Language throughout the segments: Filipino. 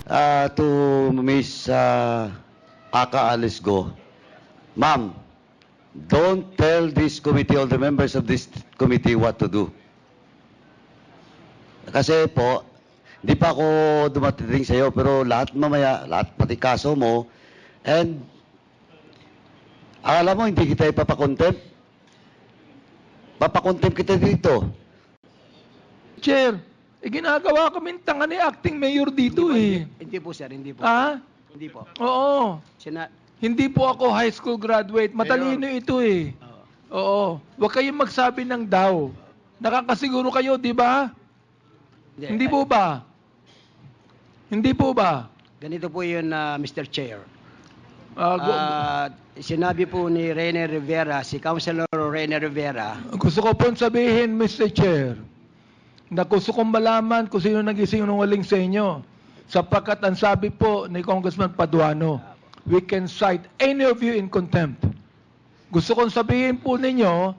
To Miss Aka Alisgo, ma'am, don't tell this committee, all the members of this committee what to do. Kasi po, di pa ako dumating sa iyo, pero lahat mamaya, lahat pati kaso mo, and akala mo hindi kita ipapakontempt? Papakontempt kita dito. Chair, ginagawa kaming tanga ni acting mayor dito eh. Hindi po, sir. Hindi po. Ha? Hindi po. Oo. Hindi po ako high school graduate. Matalino ito eh. Oo. Huwag kayong magsabi ng daw. Nakakasiguro kayo, di ba? Hindi po ba? Hindi po ba? Ganito po yun, Mr. Chair. Ah, Sinabi po ni Rene Rivera, si Councilor Rene Rivera, gusto ko pong sabihin, Mr. Chair, na gusto kong malaman kung sino nag-isinungaling sa inyo. Sapagkat ang sabi po ni Congressman Paduano, we can cite any of you in contempt. Gusto kong sabihin po ninyo,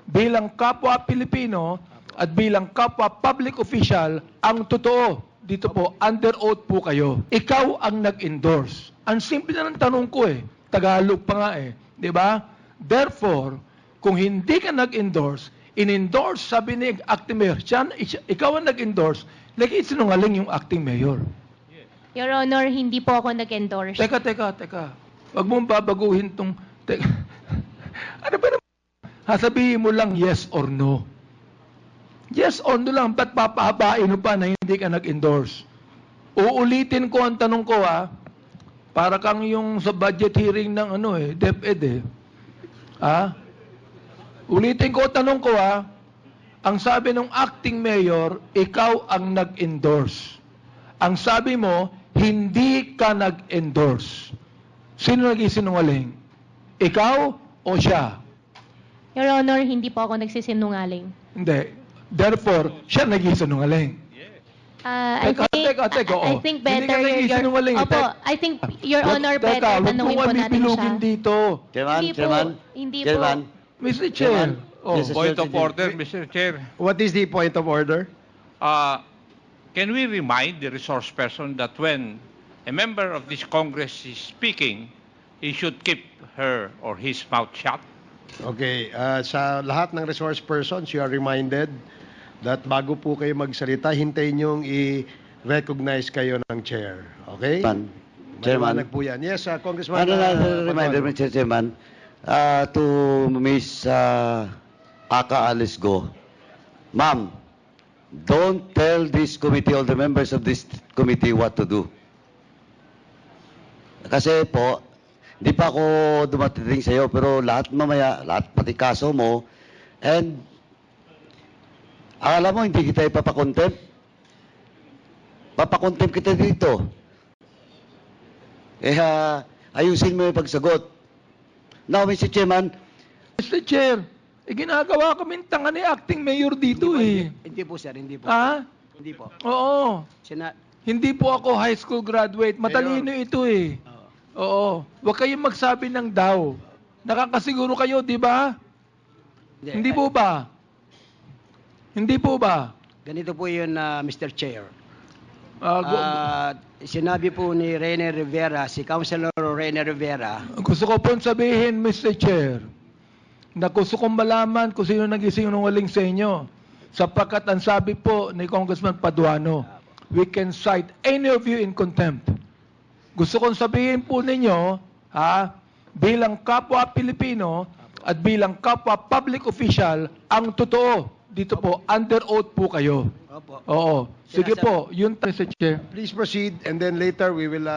bilang kapwa Pilipino at bilang kapwa public official, ang totoo, dito po, under oath po kayo. Ikaw ang nag-endorse. Ang simple na ng tanong ko eh. Tagalog pa nga eh. Di ba? Therefore, kung hindi ka nag-endorse, in-endorse, sabi ni acting mayor, ikaw ang nag-endorse, sinungaling yung acting mayor. Your Honor, hindi po ako nag-endorse. Teka. Huwag mong babaguhin tong... Ano ba naman? Sabihin mo lang yes or no. Yes or no lang, ba't papahabain mo pa na hindi ka nag-endorse? Uulitin ko ang tanong ko para kang yung sa budget hearing ng DepEd Ulitin ko ang tanong ko ang sabi ng acting mayor, ikaw ang nag-endorse. Ang sabi mo, hindi ka nag-endorse. Sino nag-isinungaling? Ikaw o siya? Your Honor, hindi po ako nagsisinungaling. Hindi. Therefore, siya nag-isinungaling. I think better I think Your Honor better tanungin po natin siya. Dito. Hindi po. Mr. Chair. Point of order, Mr. Chair. What is the point of order? Can we remind the resource person that when a member of this Congress is speaking, he should keep her or his mouth shut? Okay, sa lahat ng resource persons, you are reminded that bago po kayo magsalita, hintayin niyong i-recognize kayo ng chair. Okay? Chairman. Maliwanag po yan. Yes, Congressman. Reminder, Mr. Chairman, to Miss Aka Alisgo, ma'am, don't tell this committee, all the members of this committee what to do. Kasi po, di pa ako dumating sa iyo, pero lahat mamaya, lahat pati kaso mo, and akala mo hindi kita ipapakontempt? Papakontempt kita dito. Ayusin mo yung pagsagot. Now, Mr. Chairman. Mr. Chair, ginagawa kaming tanga ni acting mayor dito eh. Hindi po, sir. Hindi po. Ha? Hindi po. Oo. Hindi po ako high school graduate. Matalino ito eh. Oo. Huwag kayong magsabi ng daw. Nakakasiguro kayo, di ba? Hindi po ba? Hindi po ba? Ganito po yun, Mr. Chair. Sinabi po ni Rene Rivera, si Councilor Rene Rivera, gusto ko pong sabihin, Mr. Chair, na gusto kong malaman kung sino nag-isinungaling sa inyo. Sapagkat ang sabi po ni Congressman Paduano, we can cite any of you in contempt. Gusto kong sabihin po ninyo, bilang kapwa Pilipino at bilang kapwa public official, ang totoo, dito po, under oath po kayo. Opo. Oo. Sige po, yun Mr. Chair. Please proceed and then later we will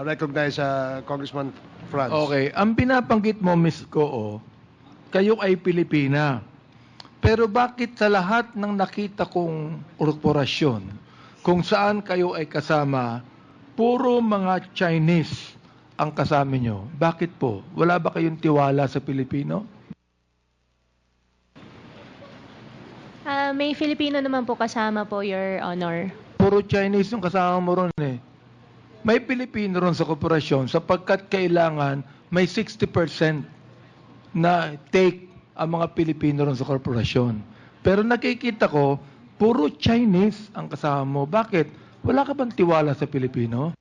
recognize Congressman Franz. Okay. Ang binabanggit mo, Ms. Koo, kayo ay Pilipina. Pero bakit sa lahat ng nakita kong korporasyon, kung saan kayo ay kasama, puro mga Chinese ang kasama nyo? Bakit po? Wala ba kayong tiwala sa Pilipino? May Filipino naman po kasama po, Your Honor. Puro Chinese yung kasama mo ron eh. May Pilipino ron sa korporasyon sapagkat kailangan may 60% na take ang mga Pilipino ron sa korporasyon. Pero nakikita ko, puro Chinese ang kasama mo. Bakit? Wala ka bang tiwala sa Pilipino?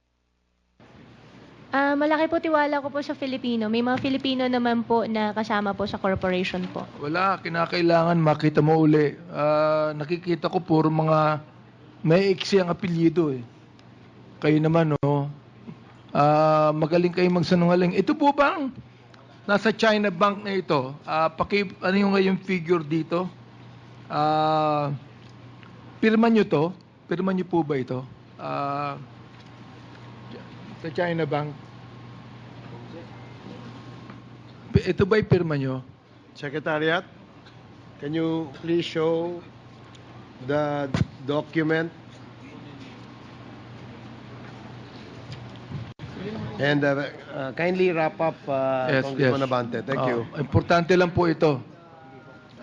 Malaki po tiwala ko po sa Filipino. May mga Filipino naman po na kasama po sa corporation po. Wala, kinakailangan makita mo uli. Nakikita ko puro mga may iksi ang apelyido eh. Kayo naman, no? Magaling kayong magsanungaling. Ito po bang nasa China Bank na ito? Ano yung figure dito? Pirma nyo to? Pirma nyo po ba ito? Sa China Bank. Ito ba'y pirma nyo? Secretariat, can you please show the document? And kindly wrap up, Congressman Abante. Thank you. Importante lang po ito.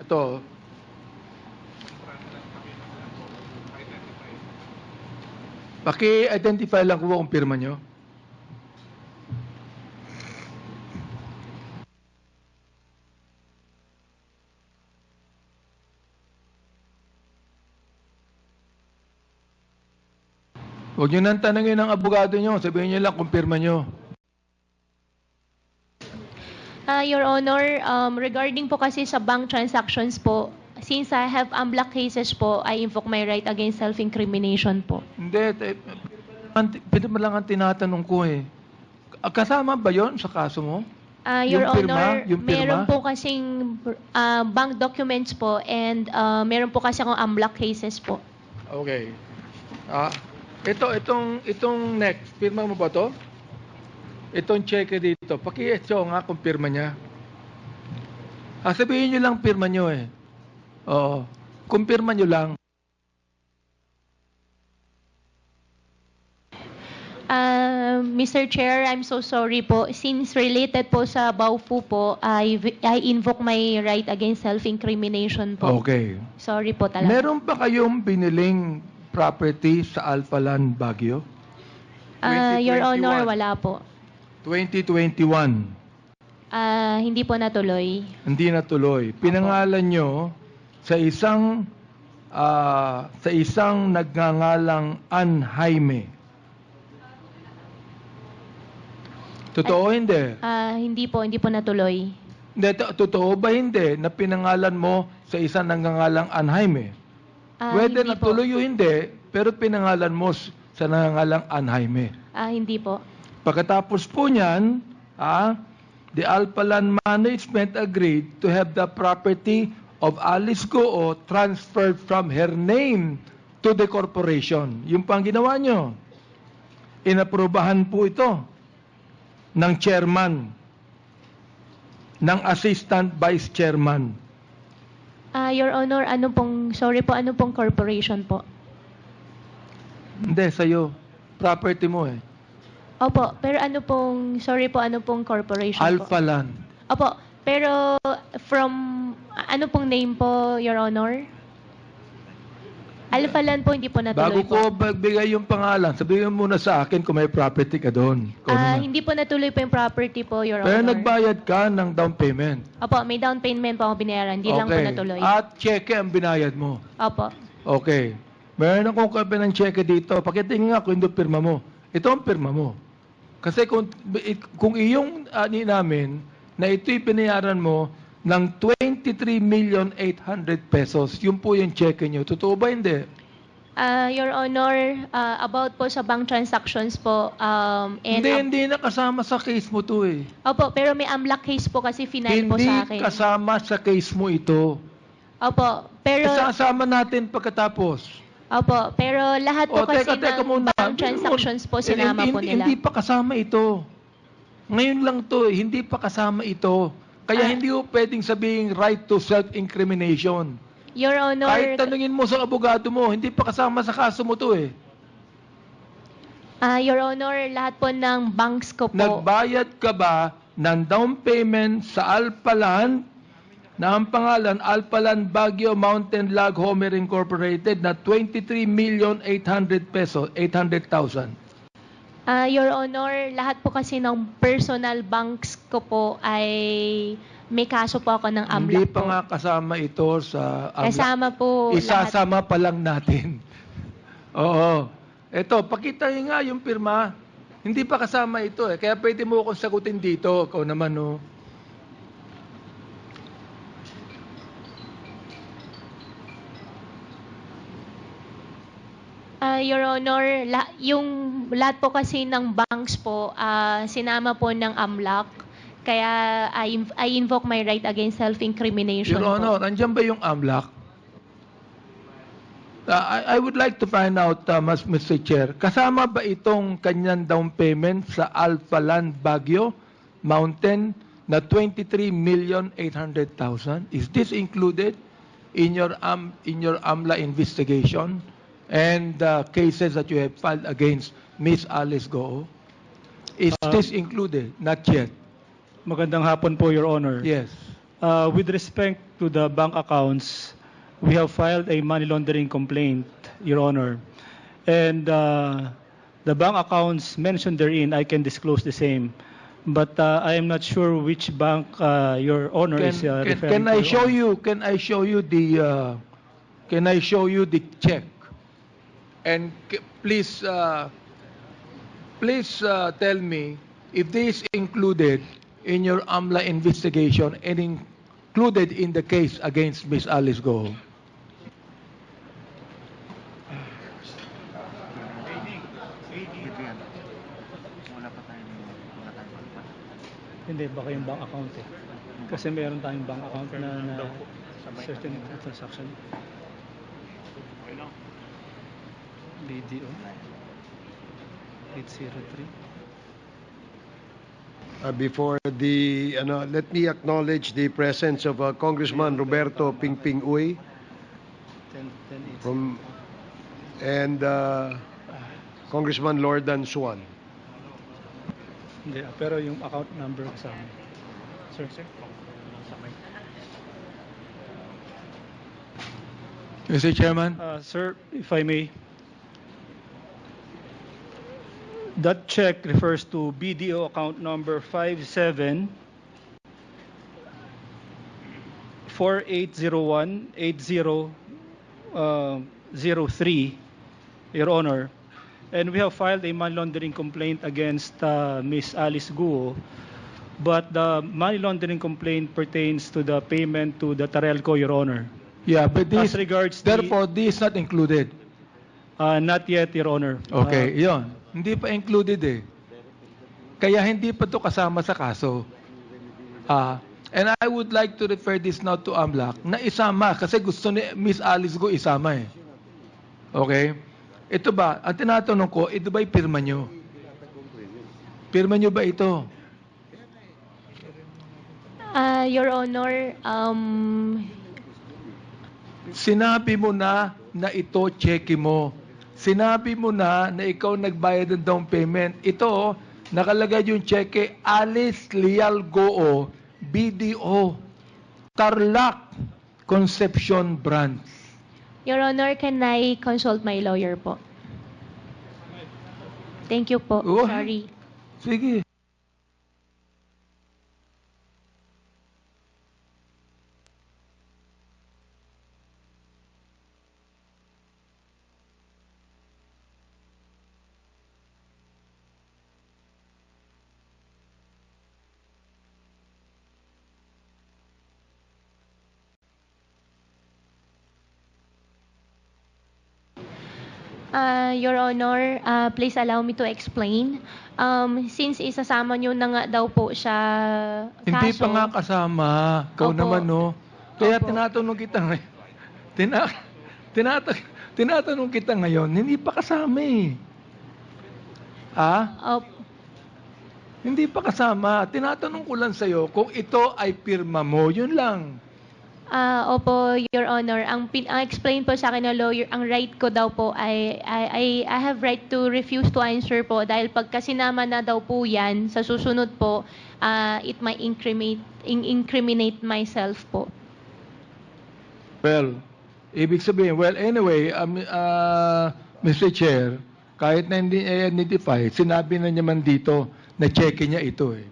Ito. Paki-identify lang ko kung pirma nyo. Huwag nyo nang tanongin ng abogado nyo. Sabihin nyo lang kung pirma nyo. Your Honor, regarding po kasi sa bank transactions po, since I have unblocked cases po, I invoke my right against self-incrimination po. Hindi. Pirma lang ang tinatanong ko eh. Kasama ba yon sa kaso mo? Your Yung pirma? Honor, Yung pirma? meron po kasing bank documents po and meron po kasi akong unblocked cases po. Okay. Itong next, pirma mo ba to? Itong cheque dito, paki-show nga kung pirma niya. Sabihin nyo lang pirma nyo eh. Oo. Kung pirma nyo lang. Mr. Chair, I'm so sorry po. Since related po sa Baofu po, I invoke my right against self-incrimination po. Okay. Sorry po talaga. Meron ba kayong biniling property sa Alphaland, Baguio? Your 2021. Honor, wala po. 2021. Hindi po natuloy. Hindi natuloy. Pinangalan nyo sa isang nagngangalang Ann Jaime. Totoo hindi? Hindi po natuloy. Hindi, totoo ba hindi na pinangalan mo sa isang nagngangalang Ann Jaime? Whether Hindi natuloy o hindi, pero pinangalan mo sa nagngangalang Ann Jaime. Hindi po. Pagkatapos po niyan, the Alphaland Management agreed to have the property of Alice Goo transferred from her name to the corporation. Yung pang ginawa nyo. Inaprubahan po ito ng chairman, ng assistant vice chairman. Your Honor, ano pong corporation po? Hindi, sa'yo. Property mo eh. Opo, pero ano pong corporation po? Alphaland. Opo, pero from, ano pong name po, Your Honor? Alphaland po, hindi po natuloy Bago ko po. magbigay yung pangalan, sabihin mo muna sa akin kung may property ka doon. Hindi po natuloy po yung property po, Your Pero Honor. nagbayad ka ng down payment. Opo, may down payment po ako binayaran, hindi lang po natuloy. At cheque ang binayad mo. Opo. Okay. Meron akong copy ng cheque dito. Pakitingin nga kung hindi pirma mo. Ito ang pirma mo. Kasi kung iyong ani namin na ito'y binayaran mo ng 23,800,000 pesos, yun po yung cheque nyo. Totoo ba hindi? Your Honor, about po sa bank transactions po, and Hindi nakasama sa case mo to eh. Opo, pero may AMLAC case po kasi final po Hindi sa akin. kasama sa case mo ito. Opo, pero Isasama natin pagkatapos. Opo, pero lahat po kasi Teka ng muna. bank transactions po sinama po nila. Hindi pa kasama ito. Ngayon lang to, hindi pa kasama ito. Kaya hindi po pwedeng sabihing right to self-incrimination. Your Honor, Kahit tanungin mo sa abogado mo, hindi pa kasama sa kaso mo to eh. Your Honor, lahat po ng banks ko po. Nagbayad ka ba ng down payment sa Alphaland na ang pangalan Alphaland Baguio Mountain Log Homer Incorporated na 23,800,000 pesos, 800,000. Your Honor, lahat po kasi ng personal banks ko po ay may kaso po ako ng AMLAC Hindi pa po. nga kasama ito sa AMLAC. Kasama po lahat. Isasama pa lang natin. Oo. Eto, pakita niyo nga yung pirma. Hindi pa kasama ito eh. Kaya pwede mo akong sagutin dito. Ikaw naman, no? Your Honor, yung lahat po kasi ng banks po, sinama po ng AMLAC. Kaya I invoke my right against self-incrimination Your Honor, po. andyan ba yung AMLAC? I would like to find out, Mr. Chair, kasama ba itong kanyang down payment sa Alpha Land Baguio Mountain na 23,800,000? Is this included in your AMLA investigation and cases that you have filed against Miss Alice Goo? Is this included? Not yet. Magandang hapon po, Your Honor. Yes. With respect to the bank accounts, we have filed a money laundering complaint, Your Honor. And the bank accounts mentioned therein, I can disclose the same. But I am not sure which bank Your Honor is referring to. Can I show you? Can I show you the? Can I show you the check? And please, please tell me if this included in your AMLA investigation and included in the case against Miss Alice Goo. Hindi, baka yung bank account eh. Kasi meron tayong bank account na certain transaction. BDO 803. Before the, let me acknowledge the presence of Congressman Roberto Pingping Uy 10 from, and Congressman Lordan Suan. Hindi, pero yung account number kasama. Sir. Mr. Chairman. Sir, if I may. That check refers to BDO account number 57-4801-8003, Your Honor. And we have filed a money laundering complaint against Miss Alice Goo, but the money laundering complaint pertains to the payment to the Tarelco, Your Honor. Yeah, but this, As regards therefore, this is not included. not yet, Your Honor. Okay, yon. Hindi pa included eh. Kaya hindi pa to kasama sa kaso. And I would like to refer this now to AMLAC na isama kasi gusto ni Miss Alice Goo isama eh. Okay? Ito ba, ang tinatanong ko, ito ba'y pirma nyo? Pirma nyo ba ito? Your Honor, Sinabi mo na ito cheque mo. Sinabi mo na ikaw nagbayad ng down payment. Ito, nakalagay yung cheque, Alice Leal Goo, BDO, Tarlac Concepcion Branch. Your Honor, can I consult my lawyer po? Thank you po. Oh. Sorry. Sige. Your Honor, please allow me to explain. Since isasama nyo na nga daw po siya Hindi kaso, pa nga kasama. Ikaw Opo. naman, no? Kaya Opo. tinatanong kita ngayon. Tinatanong kita ngayon, hindi pa kasama eh. Hindi pa kasama. Tinatanong ko lang sa'yo kung ito ay pirma mo. Yun lang. Opo, Your Honor. Ang explain po sa akin ng lawyer, ang right ko daw po ay I have right to refuse to answer po dahil pagka sinama na daw po yan, sa susunod po, it might incriminate myself po. Well, ibig sabihin, well, anyway, Mr. Chair, kahit na hindi identify, sinabi na naman dito na cheque niya ito eh.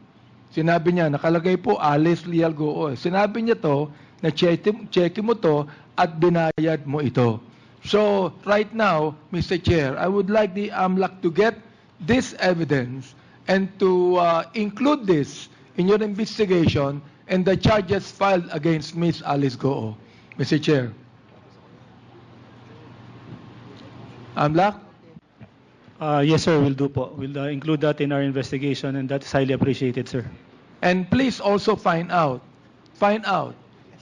Sinabi niya, nakalagay po Alice Leal Goo. Sinabi niya to, na cheque mo to at binayad mo ito. So, right now, Mr. Chair, I would like the AMLAC to get this evidence and to include this in your investigation and the charges filed against Ms. Alice Goo. Mr. Chair. AMLAC? Yes, sir, we'll do po. We'll include that in our investigation, and that is highly appreciated, sir. And please also find out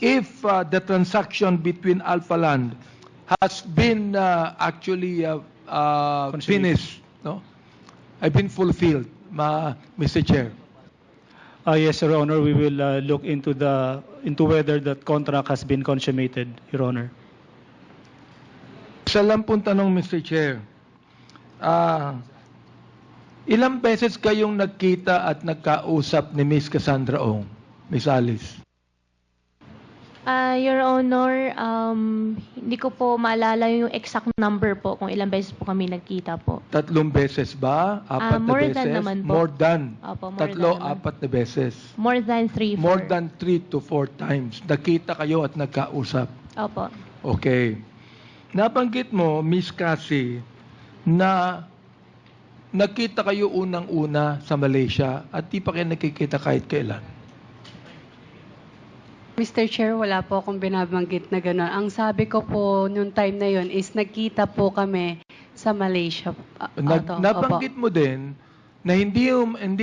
if the transaction between Alpha Land has been actually finished, no? I've been fulfilled, Mr. Chair. Yes, Your Honor, we will look into whether that contract has been consummated, Your Honor. Isa lang pong tanong, Mr. Chair. Ilang beses kayong nagkita at nagkausap ni Miss Cassandra Ong, Miss Alice? Your Honor, hindi ko po maalala yung exact number po kung ilang beses po kami nagkita po. 3 beses ba? 4 na more beses? than naman po. More than. Opo, more 3, than naman. 4 na beses. More than 3, 4. More than 3 to 4 times. Nakita kayo at nagkausap. Opo. Okay. Nabanggit mo, Miss Cassie, na nakita kayo unang-una sa Malaysia at di pa kayo nakikita kahit kailan. Mr. Chair, wala po akong binabanggit na gano'n. Ang sabi ko po noong time na yon is nagkita po kami sa Malaysia. Nabanggit mo din na hindi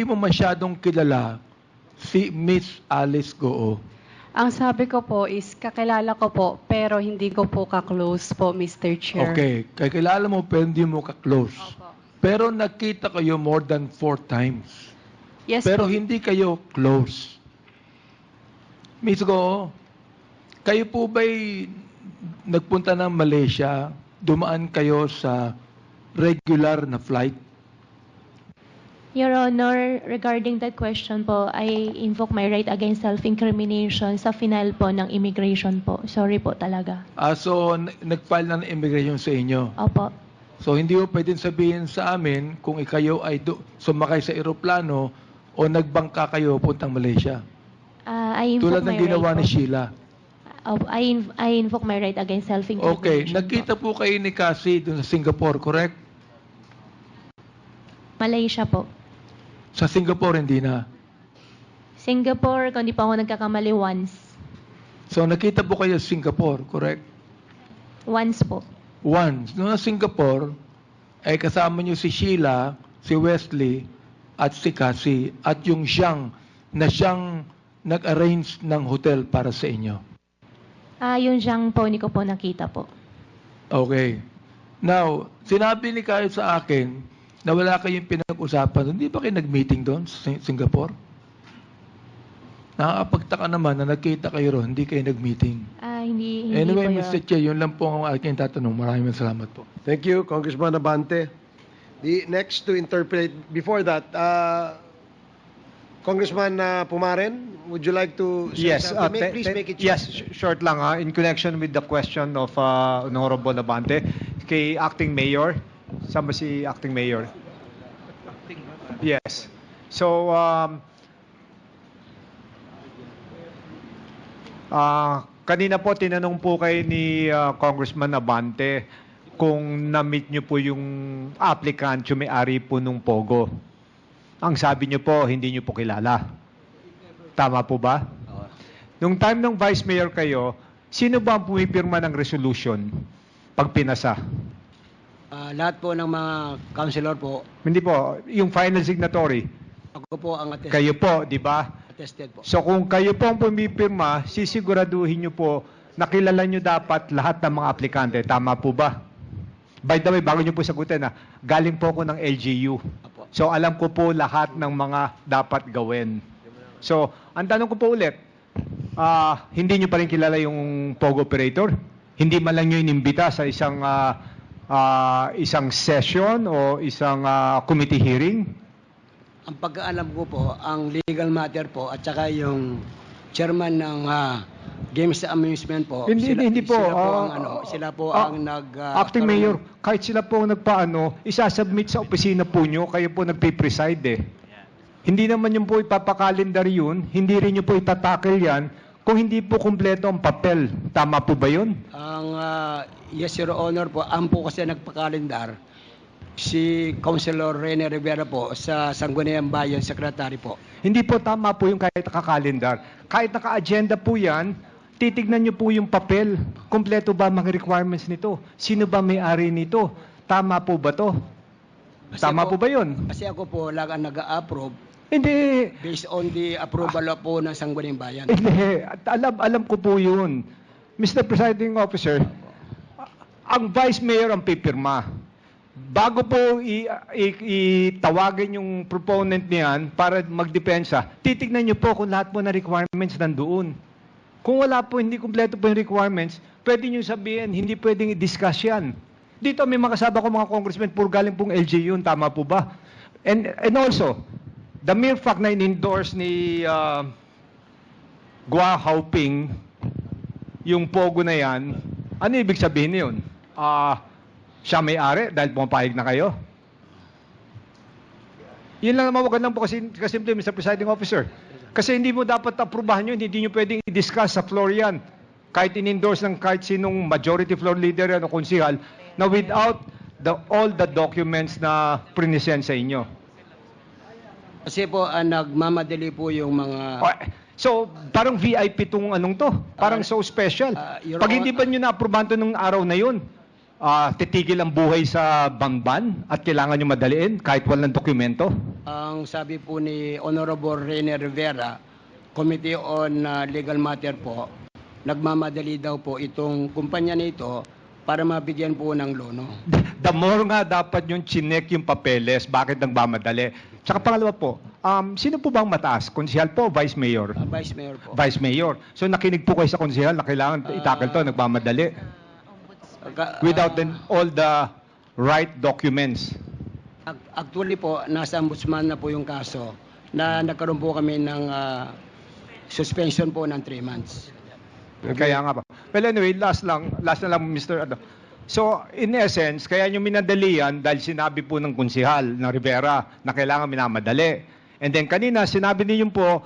mo masyadong kilala si Miss Alice Goo. Ang sabi ko po is kakilala ko po pero hindi ko po ka-close po, Mr. Chair. Okay. Kakilala mo pero hindi mo ka-close. Opo. Pero nakita kayo more than 4 times. Yes Pero po. hindi kayo close. Miss Goo, kayo po ba'y nagpunta ng Malaysia, dumaan kayo sa regular na flight? Your Honor, regarding that question po, I invoke my right against self-incrimination sa final po ng immigration po. Sorry po talaga. So, nag-file na ng immigration sa inyo. Opo. So, hindi mo pwedeng sabihin sa amin kung ikayo ay sumakay sa eroplano o nagbangka kayo puntang Malaysia. I invoke Tulad my ng ginawa right ni po. Sheila. I invoke my right against self-incrimination. Okay, nagkita po kayo ni Cassie doon sa Singapore, correct? Malaysia po. Sa Singapore, hindi na. Singapore, kung di pa ako nagkakamali, once. So, nakita po kayo sa Singapore, correct? Once po. Once. Noong sa Singapore, ay kasama niyo si Sheila, si Wesley, at si Cassie, at yung siyang nag-arrange ng hotel para sa inyo. Yung Zhang po, hindi ko po nakita po. Okay. Now, sinabi ni Kayo sa akin na wala kayong pinag-usapan. Hindi ba kayo nag-meeting doon sa Singapore? Nakakapagtaka naman na nakita kayo ron, hindi kayo nag-meeting. Hindi Anyway, po, Mr. Chair, yun lang po ang aking tatanong. Maraming salamat po. Thank you, Congressman Abante. The next to interpret, before that, Congressman Pumaren, would you like to say Yes, something? Please make it short. yes, short lang in connection with the question of Honorable Abante kay Acting Mayor. Saan ba si Acting Mayor? Yes. So, kanina po tinanong po kay ni Congressman Abante kung na-meet niyo po yung applicant, yung may-ari po nung Pogo. Ang sabi niyo po, hindi niyo po kilala. Tama po ba? Nung time ng Vice Mayor kayo, sino ba ang pumipirma ng resolution pag pinasa? Lahat po ng mga councilor po, Hindi po, yung final signatory. ako po ang attested. Kayo po, di ba? Attested po. So kung kayo po ang pumipirma, sisiguraduhin niyo po na kilala niyo dapat lahat ng mga aplikante. Tama po ba? By the way, bago niyo po sagutin, galing po ako ng LGU. Apo. So alam ko po lahat ng mga dapat gawin. So, ang tanong ko po ulit, hindi niyo pa rin kilala yung POG operator? Hindi man lang niyo inimbita sa isang session o isang committee hearing? Ang pagkaalam ko po, ang legal matter po at saka yung chairman ng Games Amusement po. Hindi po. Sila po ang Acting Mayor, kahit sila po ang nagpaano, isasubmit sa opisina po nyo, kayo po nagpipreside eh. Hindi naman yung po ipapakalendar yun, hindi rin nyo po itatakil yan kung hindi po kumpleto ang papel. Tama po ba yun? Yes, Your Honor po. Ang po kasi nagpakalendar, si Councilor Rene Rivera po sa Sangguniang Bayan, Secretary po. Hindi po tama po yung kahit nakakalendar. Kahit naka-agenda po yan, titignan nyo po yung papel. Kumpleto ba mga requirements nito? Sino ba may-ari nito? Tama po ba to? Tama po ba yun? Kasi ako po lang ang nag-a-approve Hindi. based on the approval po ng Sangguniang Bayan. Hindi. At alam ko po yun. Mr. Presiding Officer, ang Vice Mayor ang pipirma. Bago po itawagin yung proponent niyan para magdepensa, titignan niyo po kung lahat po na requirements nandoon. Kung wala po, hindi kumpleto po yung requirements, pwede niyo sabihin, hindi pwedeng i-discuss yan. Dito may makasama ko mga congressmen, puro galing pong LGU yun, tama po ba? And also, the mere fact na in-endorse ni Gua Hauping yung pogo na yan, ano ibig sabihin niyon? Siya may-ari dahil pumapayag na kayo? Yun lang naman, wag lang po kasi Mr. Presiding Officer. Kasi hindi mo dapat aprubahan yun, hindi nyo pwedeng i-discuss sa floor yan. Kahit in-endorse ng kahit sinong majority floor leader yan o konsihal, na without all the documents na prinisend sa inyo. Kasi po, nagmamadali po yung mga... So, parang VIP tong anong to. Parang so special. Pag hindi ba nyo na-aprobahan to nung araw na yun, titigil ang buhay sa Bamban at kailangan nyo madaliin kahit walang dokumento? Ang sabi po ni Honorable Rene Rivera, Committee on Legal Matter po, nagmamadali daw po itong kumpanya nito para mabigyan po ng lono. The more nga dapat yung chinek yung papeles, bakit nagmamadali? Tsaka pangalawa po, sino po bang mataas? Konsihal po o Vice Mayor? Vice Mayor po. Vice Mayor. So nakinig po kayo sa konsihal na kailangan itakal to, nagmamadali. Without all the right documents. Actually po, nasa ombudsman na po yung kaso na nagkaroon po kami ng suspension po ng 3 months. Kaya nga ba. Well anyway, last na lang Mr. So in essence, kaya nyo minadali yan dahil sinabi po ng konsihal ng Rivera na kailangan minamadali. And then kanina sinabi niyo po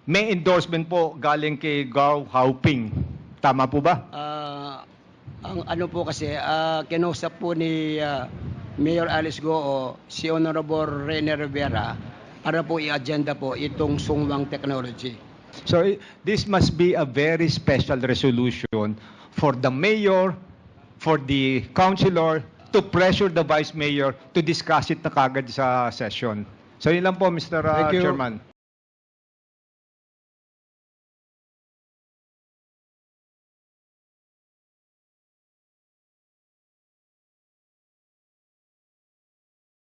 may endorsement po galing kay Gao Hauping. Tama po ba? Ang ano po kasi, kinausap po ni Mayor Alice Goo si Honorable Rene Rivera para po i-agenda po itong sungwang technology. So this must be a very special resolution for the mayor, for the councilor, to pressure the vice mayor to discuss it na kagad sa session. So yun lang po, Mr. Chairman.